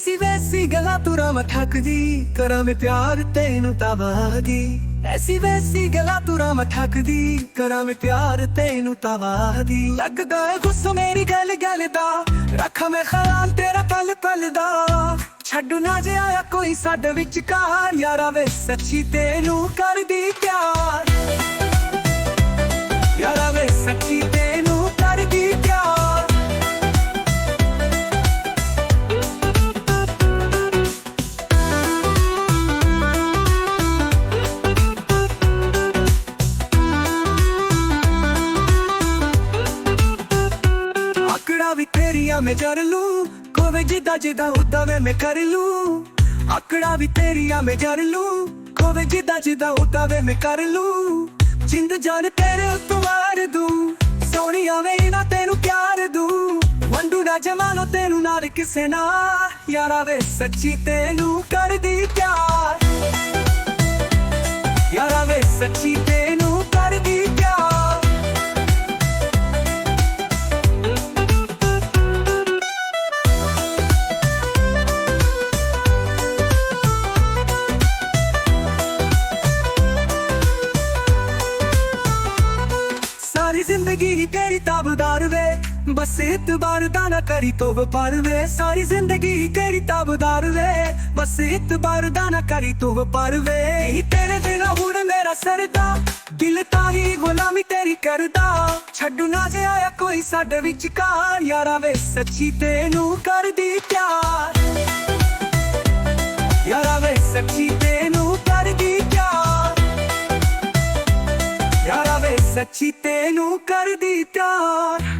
ਐਸੀ ਵੈਸੀ ਗੱਲਾਂ ਤੁਰਾਂ ਮੈਂ ਠੱਕਦੀ, ਕਰਾਂ ਮੈਂ ਪਿਆਰ ਤੈਨੂੰ ਤਵਾਦੀ। ਐਸੀ ਵੈਸੀ ਗੱਲਾਂ ਤੁਰਾਂ ਮੈਂ ਠੱਕਦੀ, ਕਰਾਂ ਮੈਂ ਪਿਆਰ ਤੈਨੂੰ ਤਵਾਦੀ। ਲੱਗਦਾ ਏ ਗੁੱਸਾ ਮੇਰੀ ਗੱਲ ਗੱਲ ਦਾ, ਰੱਖਾਂ ਮੈਂ ਖਿਆਲ ਤੇਰਾ ਪਲ ਪਲ ਦਾ। ਛੱਡ ਨਾ ਜੇ ਆਇਆ ਕੋਈ ਸਾਡੇ ਵਿਚਕਾਰ, ਯਾਰਾ ਵੇ ਸੱਚੀ ਤੈਨੂੰ ਕਰਦੀ ਪਿਆਰ। ਯਾਰਾ ਵੇ ਸੱਚੀ ਤੈਨੂੰ ਕਰਦੀ ਪਿਆਰ। आकड़ा भी तेरिया मैं जर लूं, कोवे जिदा जिदा उदा मैं कर लूं। आकड़ा भी तेरिया मैं जर लूं, कोवे जिदा जिदा उदा मैं कर लूं। जिंद जान तेरे उत्तों मार दूं, सोनिया वे ना तेनू प्यार दूं। वंडू ना जमानो तेनू नाल किसे ना, यारा वे सच्ची तेनू कर दी प्यार। यारा वे सच्ची तेनू कर दी प्यार। सारी जिंदगी ही तेरी ताबदार वे, बस इतबार दा ना करी तो वपार वे। सारी जिंदगी ही तेरी ताबदार वे, बस इतबार दा ना करी तो वपार वे। तेरे बिना हुण मेरा सरदा, दिल ताही गुलामी तेरी करदा। छड्डू ना जे आया कोई साडे विचकार, यारा वे सच्ची तेनू करदी प्यार। यारा वे सच्ची तेनू करदी प्यार। यारा वे सच्ची तेनू करदी प्यार।